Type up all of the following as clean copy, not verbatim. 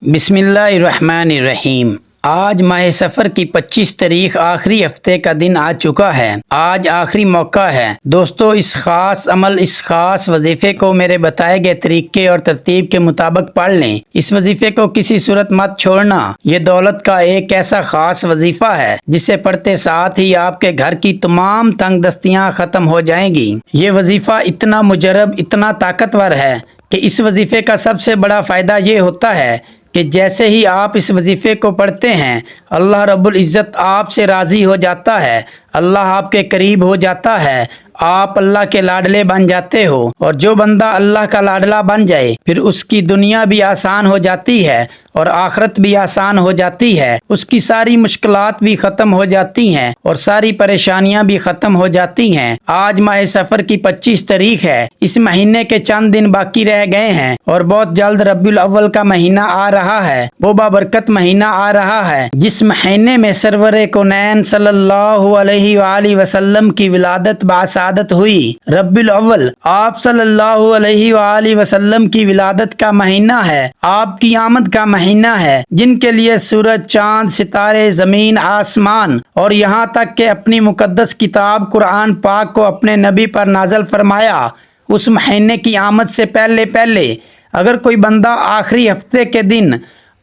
بسم اللہ الرحمن الرحیم۔ آج ماہ سفر کی 25 تاریخ آخری ہفتے کا دن آ چکا ہے۔ آج آخری موقع ہے دوستو، اس خاص عمل، اس خاص وظیفے کو میرے بتائے گئے طریقے اور ترتیب کے مطابق پڑھ لیں۔ اس وظیفے کو کسی صورت مت چھوڑنا۔ یہ دولت کا ایک ایسا خاص وظیفہ ہے جسے پڑھتے ساتھ ہی آپ کے گھر کی تمام تنگ دستیاں ختم ہو جائیں گی۔ یہ وظیفہ اتنا مجرب، اتنا طاقتور ہے کہ اس وظیفے کا سب سے بڑا فائدہ یہ ہوتا ہے کہ جیسے ہی آپ اس وظیفے کو پڑھتے ہیں، اللہ رب العزت آپ سے راضی ہو جاتا ہے، اللہ آپ کے قریب ہو جاتا ہے، آپ اللہ کے لاڈلے بن جاتے ہو۔ اور جو بندہ اللہ کا لاڈلا بن جائے پھر اس کی دنیا بھی آسان ہو جاتی ہے اور آخرت بھی آسان ہو جاتی ہے، اس کی ساری مشکلات بھی ختم ہو جاتی ہیں اور ساری پریشانیاں بھی ختم ہو جاتی ہیں۔ آج ماہ سفر کی 25 تاریخ ہے۔ اس مہینے کے چند دن باقی رہ گئے ہیں اور بہت جلد ربیع الاول کا مہینہ آ رہا ہے، وہ بابرکت مہینہ آ رہا ہے جس مہینے میں سرور کونین صلی اللہ علیہ وآلہ وسلم کی ولادت باسعادت ہوئی۔ ربیع الاول آپ صلی اللہ علیہ وآلہ وسلم کی ولادت کا مہینہ ہے، آپ کی آمد کا مہینہ ہے، جن کے لیے سورج، چاند، ستارے، زمین، آسمان اور یہاں تک کہ اپنی مقدس کتاب قرآن پاک کو اپنے نبی پر نازل فرمایا۔ اس مہینے کی آمد سے پہلے اگر کوئی بندہ آخری ہفتے کے دن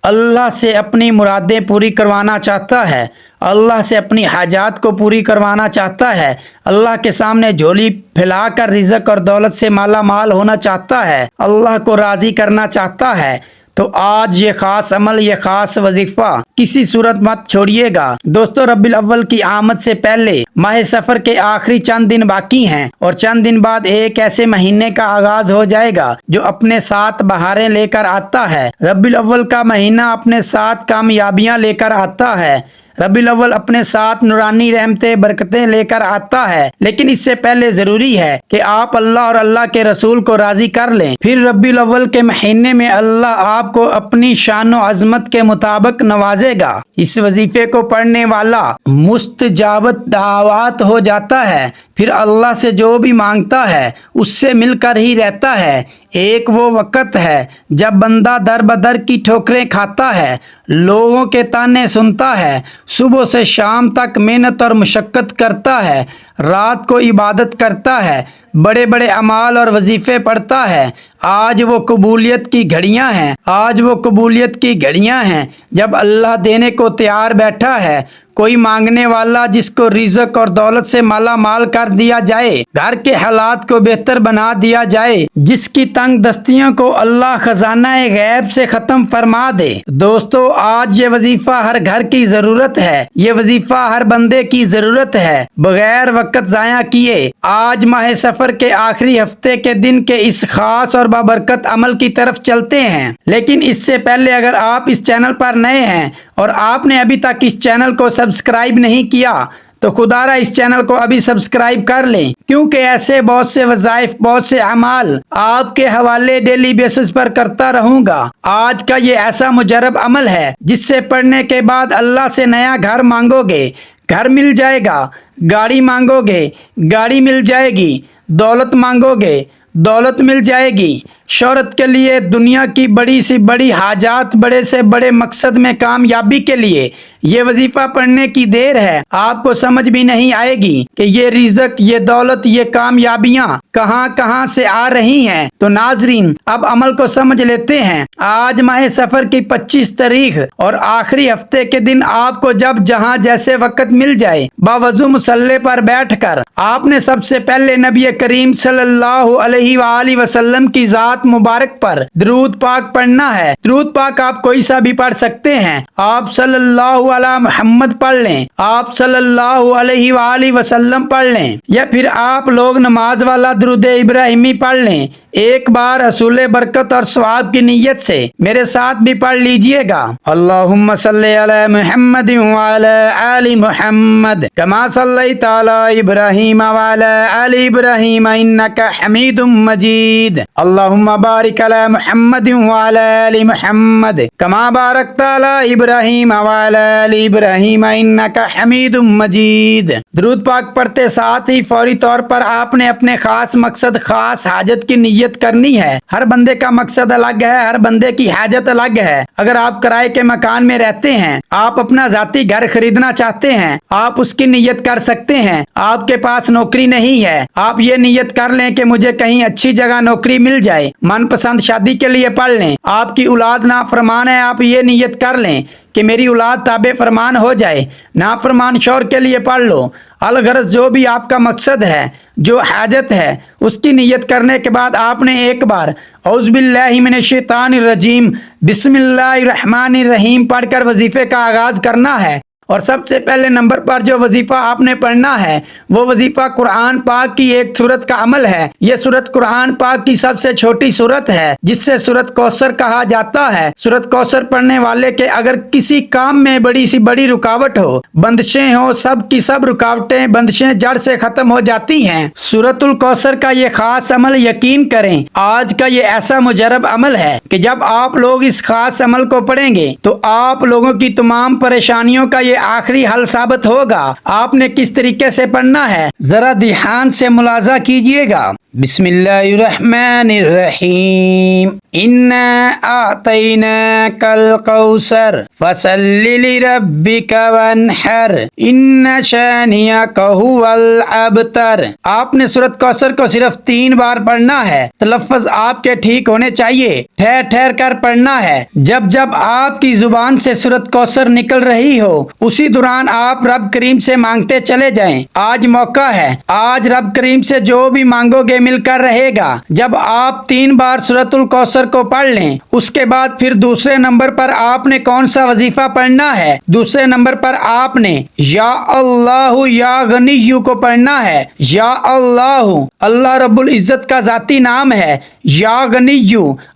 اللہ سے اپنی مرادیں پوری کروانا چاہتا ہے، اللہ سے اپنی حاجات کو پوری کروانا چاہتا ہے، اللہ کے سامنے جھولی پھیلا کر رزق اور دولت سے مالا مال ہونا چاہتا ہے، اللہ کو راضی کرنا چاہتا ہے، تو آج یہ خاص عمل، یہ خاص وظیفہ کسی صورت مت چھوڑیے گا۔ دوستو، ربیع الاول کی آمد سے پہلے ماہ سفر کے آخری چند دن باقی ہیں اور چند دن بعد ایک ایسے مہینے کا آغاز ہو جائے گا جو اپنے ساتھ بہاریں لے کر آتا ہے۔ ربیع الاول کا مہینہ اپنے ساتھ کامیابیاں لے کر آتا ہے۔ ربیع الاول اپنے ساتھ نورانی رحمتیں، برکتیں لے کر آتا ہے، لیکن اس سے پہلے ضروری ہے کہ آپ اللہ اور اللہ کے رسول کو راضی کر لیں۔ پھر ربیع الاول کے مہینے میں اللہ آپ کو اپنی شان و عظمت کے مطابق نوازے گا۔ اس وظیفے کو پڑھنے والا مستجابت دعوات ہو جاتا ہے، پھر اللہ سے جو بھی مانگتا ہے اس سے مل کر ہی رہتا ہے۔ ایک وہ وقت ہے جب بندہ در بدر کی ٹھوکریں کھاتا ہے، لوگوں کے تانے سنتا ہے، صبح سے شام تک محنت اور مشقت کرتا ہے، رات کو عبادت کرتا ہے، بڑے بڑے اعمال اور وظیفے پڑھتا ہے۔ آج وہ قبولیت کی گھڑیاں ہیں، آج وہ قبولیت کی گھڑیاں ہیں جب اللہ دینے کو تیار بیٹھا ہے۔ کوئی مانگنے والا جس کو رزق اور دولت سے مالا مال کر دیا جائے، گھر کے حالات کو بہتر بنا دیا جائے، جس کی تنگ دستیوں کو اللہ خزانہ غیب سے ختم فرما دے۔ دوستو، آج یہ وظیفہ ہر گھر کی ضرورت ہے، یہ وظیفہ ہر بندے کی ضرورت ہے۔ بغیر وقت ضائع کیے آج ماہ سفر کے آخری ہفتے کے دن کے اس خاص اور بابرکت عمل کی طرف چلتے ہیں۔ لیکن اس سے پہلے اگر آپ اس چینل پر نئے ہیں اور آپ نے ابھی تک اس چینل کو سبسکرائب نہیں کیا تو خدا را اس چینل کو ابھی سبسکرائب کر لیں، کیونکہ ایسے بہت سے وظائف، بہت سے اعمال آپ کے حوالے ڈیلی بیسس پر کرتا رہوں گا۔ آج کا یہ ایسا مجرب عمل ہے جس سے پڑھنے کے بعد اللہ سے نیا گھر مانگو گے، گھر مل جائے گا، گاڑی مانگو گے، گاڑی مل جائے گی، دولت مانگو گے، دولت مل جائے گی، شہرت کے لیے، دنیا کی بڑی سی بڑی حاجات، بڑے سے بڑے مقصد میں کامیابی کے لیے یہ وظیفہ پڑھنے کی دیر ہے۔ آپ کو سمجھ بھی نہیں آئے گی کہ یہ رزق، یہ دولت، یہ کامیابیاں کہاں کہاں سے آ رہی ہیں۔ تو ناظرین، اب عمل کو سمجھ لیتے ہیں۔ آج ماہ سفر کی 25 تاریخ اور آخری ہفتے کے دن آپ کو جب جہاں جیسے وقت مل جائے، باوضو مصلی پر بیٹھ کر آپ نے سب سے پہلے نبی کریم صلی اللہ علیہ وآلہ وسلم کی ذات مبارک پر درود پاک پڑھنا ہے۔ درود پاک آپ کوئی سا بھی پڑھ سکتے ہیں۔ آپ صلی اللہ علیہ محمد پڑھ لیں، آپ صلی اللہ علیہ وآلہ وسلم پڑھ لیں، یا پھر آپ لوگ نماز والا درود ابراہیمی پڑھ لیں۔ ایک بار حصول برکت اور ثواب کی نیت سے میرے ساتھ بھی پڑھ لیجئے گا۔ اللہم صلی علی محمد وعلی آل محمد کما صلیت علی ابراہیم وعلی آل ابراہیم انک حمید مجید۔ اللہم بارک علی محمد وعلی آل محمد کما بارکت علی ابراہیم وعلی آل ابراہیم انک حمید مجید۔ درود پاک پڑھتے ساتھ ہی فوری طور پر آپ نے اپنے خاص مقصد، خاص حاجت کی نیت کرنی ہے۔ ہر بندے کا مقصد الگ ہے، ہر بندے کی حاجت الگ ہے۔ اگر آپ کرائے کے مکان میں رہتے ہیں، آپ اپنا ذاتی گھر خریدنا چاہتے ہیں، آپ اس کی نیت کر سکتے ہیں۔ آپ کے پاس نوکری نہیں ہے، آپ یہ نیت کر لیں کہ مجھے کہیں اچھی جگہ نوکری مل جائے۔ من پسند شادی کے لیے پڑھ لیں۔ آپ کی اولاد نافرمان ہے، آپ یہ نیت کر لیں کہ میری اولاد تابع فرمان ہو جائے۔ نافرمان شوہر کے لیے پڑھ لو۔ الغرض جو بھی آپ کا مقصد ہے، جو حاجت ہے، اس کی نیت کرنے کے بعد آپ نے ایک بار اعوذ باللہ من الشیطان الرجیم بسم اللہ الرحمن الرحیم پڑھ کر وظیفے کا آغاز کرنا ہے۔ اور سب سے پہلے نمبر پر جو وظیفہ آپ نے پڑھنا ہے وہ وظیفہ قرآن پاک کی ایک سورت کا عمل ہے۔ یہ سورت قرآن پاک کی سب سے چھوٹی سورت ہے، جس سے سورت کوثر کہا جاتا ہے۔ سورت کوثر پڑھنے والے کے اگر کسی کام میں بڑی سی بڑی رکاوٹ ہو، بندشیں ہو، سب کی سب رکاوٹیں، بندشیں جڑ سے ختم ہو جاتی ہیں۔ سورت الکوثر کا یہ خاص عمل یقین کریں، آج کا یہ ایسا مجرب عمل ہے کہ جب آپ لوگ اس خاص عمل کو پڑھیں گے تو آپ لوگوں کی تمام پریشانیوں کا یہ آخری حل ثابت ہوگا۔ آپ نے کس طریقے سے پڑھنا ہے ذرا دھیان سے ملاحظہ کیجئے گا۔ بسم اللہ الرحمن الرحیم انا اعطیناک الکوثر فصل لربک وانحر ان شانئک هو الابتر۔ آپ نے سورت کوثر کو صرف 3 بار پڑھنا ہے۔ تلفظ آپ کے ٹھیک ہونے چاہیے، ٹھہر ٹھہر کر پڑھنا ہے۔ جب جب آپ کی زبان سے سورت کوثر نکل رہی ہو اسی دوران آپ رب کریم سے مانگتے چلے جائیں۔ آج موقع ہے، آج رب کریم سے جو بھی مانگو گے مل کر رہے گا۔ جب آپ 3 بار سورت الکوثر کو پڑھ لیں اس کے بعد پھر دوسرے نمبر پر آپ نے کون سا وظیفہ پڑھنا ہے؟ دوسرے نمبر پر آپ نے یا اللہ یا غنی کو پڑھنا ہے۔ یا اللہ، اللہ رب العزت کا ذاتی نام ہے۔ یا غنی،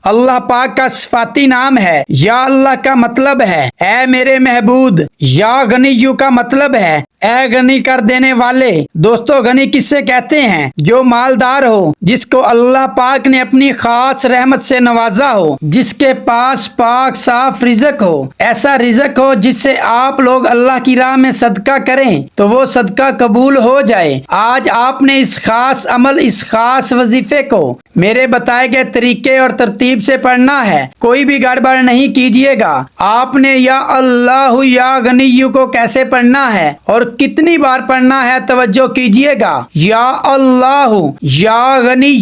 اللہ پاک کا صفاتی نام ہے۔ یا اللہ کا مطلب ہے اے میرے محبود، یا غنی کا مطلب ہے اے غنی کر دینے والے۔ دوستو غنی کس سے کہتے ہیں؟ جو مالدار ہو، جس کو اللہ پاک نے اپنی خاص رحمت سے نوازا ہو، جس کے پاس پاک صاف رزق ہو، ایسا رزق ہو جس سے آپ لوگ اللہ کی راہ میں صدقہ کریں تو وہ صدقہ قبول ہو جائے۔ آج آپ نے اس خاص عمل، اس خاص وظیفے کو میرے بتائے گئے طریقے اور ترتیب سے پڑھنا ہے، کوئی بھی گڑبڑ نہیں کیجیے گا۔ آپ نے یا اللہ یا غنی کو کیسے پڑھنا ہے اور کتنی بار پڑھنا ہے توجہ کیجیے گا۔ یا اللہ یا غنی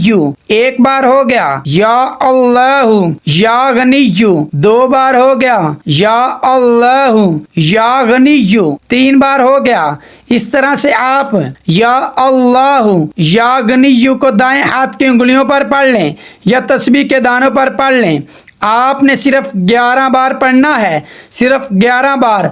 1 بار ہو گیا، یا اللہ یا غنی 2 بار ہو گیا، یا اللہ یا غنی 3 بار ہو گیا۔ اس طرح سے آپ یا اللہ یا غنی کو دائیں ہاتھ کی انگلیوں پر پڑھ لیں یا تسبیح کے دانوں پر پڑھ لیں۔ آپ نے صرف 11 بار پڑھنا ہے، صرف 11 بار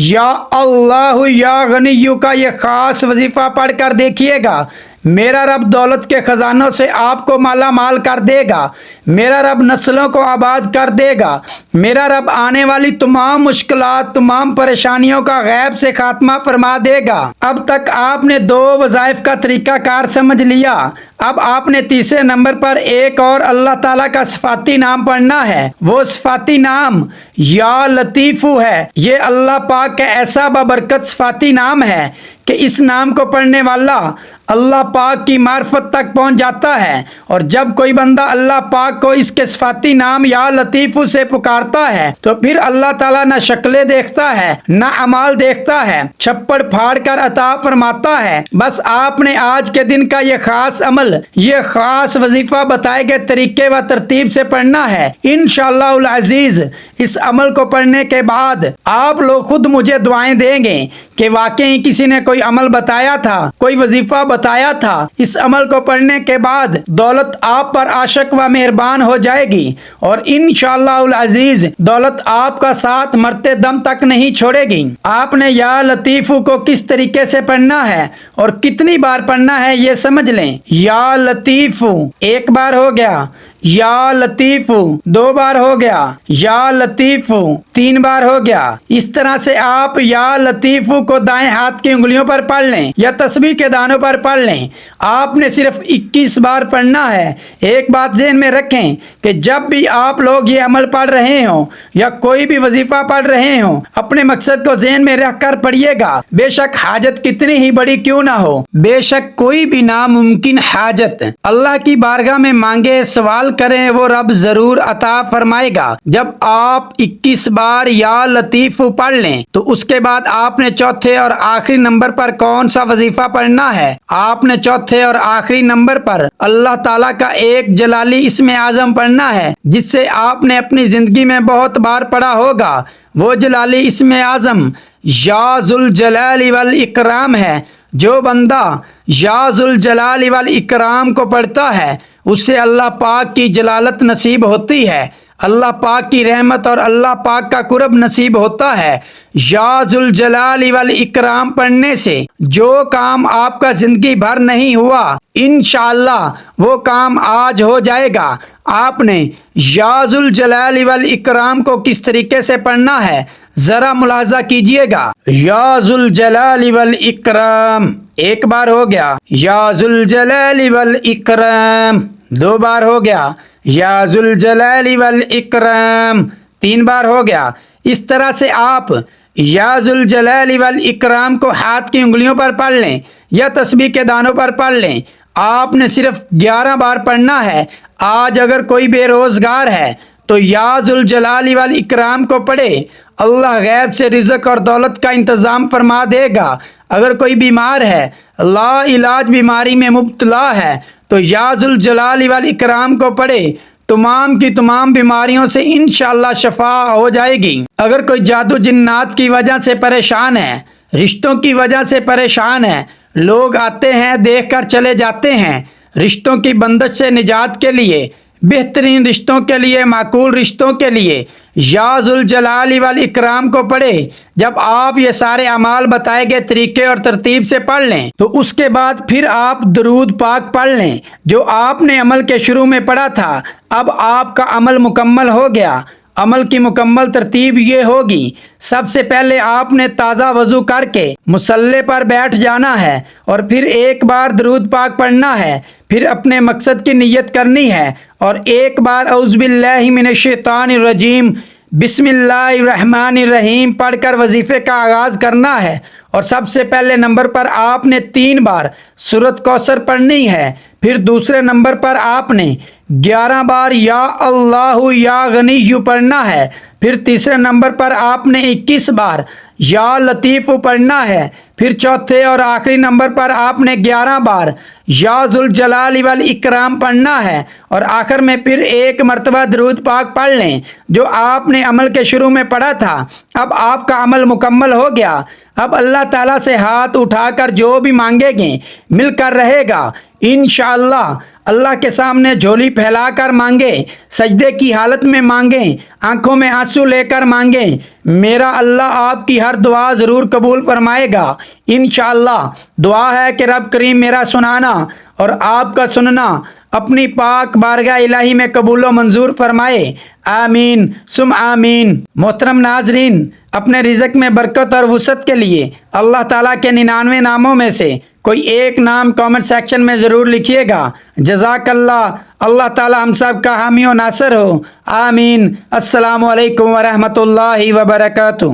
یا اللہ یا غنی کا یہ خاص وظیفہ پڑھ کر دیکھیے گا۔ میرا رب دولت کے خزانوں سے آپ کو مالا مال کر دے گا، میرا رب نسلوں کو آباد کر دے گا، میرا رب آنے والی تمام مشکلات، تمام پریشانیوں کا غیب سے خاتمہ فرما دے گا۔ اب تک آپ نے 2 وظائف کا طریقہ کار سمجھ لیا، اب آپ نے تیسرے نمبر پر ایک اور اللہ تعالیٰ کا صفاتی نام پڑھنا ہے۔ وہ صفاتی نام یا لطیف ہے۔ یہ اللہ پاک کا ایسا بابرکت صفاتی نام ہے کہ اس نام کو پڑھنے والا اللہ پاک کی معرفت تک پہنچ جاتا ہے۔ اور جب کوئی بندہ اللہ پاک کو اس کے صفاتی نام یا لطیف سے پکارتا ہے تو پھر اللہ تعالیٰ نہ شکلیں دیکھتا ہے نہ اعمال دیکھتا ہے، چھپڑ پھاڑ کر عطا فرماتا ہے۔ بس آپ نے آج کے دن کا یہ خاص عمل، یہ خاص وظیفہ بتائے گئے طریقے و ترتیب سے پڑھنا ہے۔ انشاءاللہ العزیز اس عمل کو پڑھنے کے بعد آپ لوگ خود مجھے دعائیں دیں گے کہ واقعی کسی نے کوئی عمل بتایا تھا، کوئی وظیفہ بتایا تھا۔ اس عمل کو پڑھنے کے بعد دولت آپ پر عاشق و مہربان ہو جائے گی اور انشاءاللہ العزیز دولت آپ کا ساتھ مرتے دم تک نہیں چھوڑے گی۔ آپ نے یا لطیف کو کس طریقے سے پڑھنا ہے اور کتنی بار پڑھنا ہے یہ سمجھ لیں۔ یا لطیف 1 بار ہو گیا، یا لطیف 2 بار ہو گیا، یا لطیف 3 بار ہو گیا۔ اس طرح سے آپ یا لطیف کو دائیں ہاتھ کی انگلیوں پر پڑھ لیں یا تسبیح کے دانوں پر پڑھ لیں۔ آپ نے صرف 21 بار پڑھنا ہے۔ ایک بات ذہن میں رکھیں کہ جب بھی آپ لوگ یہ عمل پڑھ رہے ہوں یا کوئی بھی وظیفہ پڑھ رہے ہوں، اپنے مقصد کو ذہن میں رکھ کر پڑھیے گا۔ بے شک حاجت کتنی ہی بڑی کیوں نہ ہو، بے شک کوئی بھی ناممکن حاجت اللہ کی بارگاہ میں مانگے، سوال کریں، وہ رب ضرور عطا فرمائے گا۔ جب آپ 21 بار یا لطیف پڑھ لیں تو اس کے بعد آپ نے چوتھے اور آخری نمبر پر کون سا وظیفہ پڑھنا ہے؟ آپ نے چوتھے اور آخری نمبر پر اللہ تعالیٰ کا ایک جلالی اسم اعظم پڑھنا ہے، جس سے آپ نے اپنی زندگی میں بہت بار پڑھا ہوگا۔ وہ جلالی اسم اعظم یا ذوالجلال والاکرام ہے۔ جو بندہ یا ذوالجلال والاکرام کو پڑھتا ہے اسے اللہ پاک کی جلالت نصیب ہوتی ہے، اللہ پاک کی رحمت اور اللہ پاک کا قرب نصیب ہوتا ہے۔ یا ذوالجلال والاکرام پڑھنے سے جو کام آپ کا زندگی بھر نہیں ہوا، انشاءاللہ وہ کام آج ہو جائے گا۔ آپ نے یا ذوالجلال والاکرام کو کس طریقے سے پڑھنا ہے ذرا ملاحظہ کیجئے گا۔ یا ذوالجلال والاکرام 1 بار ہو گیا، یا ذوالجلال والاکرام 2 بار ہو گیا، یا ذوالجلال والاکرام 3 بار ہو گیا۔ اس طرح سے آپ یا ذوالجلال والاکرام کو ہاتھ کی انگلیوں پر پڑھ لیں یا تسبیح کے دانوں پر پڑھ لیں۔ آپ نے صرف 11 بار پڑھنا ہے۔ آج اگر کوئی بے روزگار ہے تو یا ذوالجلال والاکرام کو پڑھے، اللہ غیب سے رزق اور دولت کا انتظام فرما دے گا۔ اگر کوئی بیمار ہے، لا علاج بیماری میں مبتلا ہے، تو یا ذوالجلال والاکرام کو پڑھے، تمام کی تمام بیماریوں سے انشاءاللہ شفا ہو جائے گی۔ اگر کوئی جادو جنات کی وجہ سے پریشان ہے، رشتوں کی وجہ سے پریشان ہے، لوگ آتے ہیں دیکھ کر چلے جاتے ہیں، رشتوں کی بندش سے نجات کے لیے، بہترین رشتوں کے لیے، معقول رشتوں کے لیے یا ذوالجلال والاکرام کو پڑھے۔ جب آپ یہ سارے اعمال بتائے گئے طریقے اور ترتیب سے پڑھ لیں تو اس کے بعد پھر آپ درود پاک پڑھ لیں جو آپ نے عمل کے شروع میں پڑھا تھا۔ اب آپ کا عمل مکمل ہو گیا۔ عمل کی مکمل ترتیب یہ ہوگی، سب سے پہلے آپ نے تازہ وضو کر کے مصلی پر بیٹھ جانا ہے اور پھر 1 بار درود پاک پڑھنا ہے، پھر اپنے مقصد کی نیت کرنی ہے اور 1 بار اعوذ باللہ من الشیطان الرجیم بسم اللہ الرحمن الرحیم پڑھ کر وظیفے کا آغاز کرنا ہے، اور سب سے پہلے نمبر پر آپ نے 3 بار سورۃ کوثر پڑھنی ہے، پھر دوسرے نمبر پر آپ نے 11 بار یا اللہ یا غنی پڑھنا ہے، پھر تیسرے نمبر پر آپ نے 21 بار یا لطیف پڑھنا ہے، پھر چوتھے اور آخری نمبر پر آپ نے 11 بار یا ذوالجلال والاکرام پڑھنا ہے، اور آخر میں پھر 1 مرتبہ درود پاک پڑھ لیں جو آپ نے عمل کے شروع میں پڑھا تھا۔ اب آپ کا عمل مکمل ہو گیا۔ اب اللہ تعالیٰ سے ہاتھ اٹھا کر جو بھی مانگیں گے مل کر رہے گا انشاءاللہ۔ اللہ کے سامنے جھولی پھیلا کر مانگیں، سجدے کی حالت میں مانگیں، آنکھوں میں آنسو لے کر مانگیں، میرا اللہ آپ کی ہر دعا ضرور قبول فرمائے گا انشاءاللہ۔ دعا ہے کہ رب کریم میرا سنانا اور آپ کا سننا اپنی پاک بارگاہ الہی میں قبول و منظور فرمائے، آمین سم آمین۔ محترم ناظرین، اپنے رزق میں برکت اور وسعت کے لیے اللہ تعالیٰ کے 99 ناموں میں سے کوئی ایک نام کامنٹ سیکشن میں ضرور لکھیے گا۔ جزاک اللہ۔ اللہ تعالیٰ ہم سب کا حامی و ناصر ہو، آمین۔ السلام علیکم ورحمۃ اللہ وبرکاتہ۔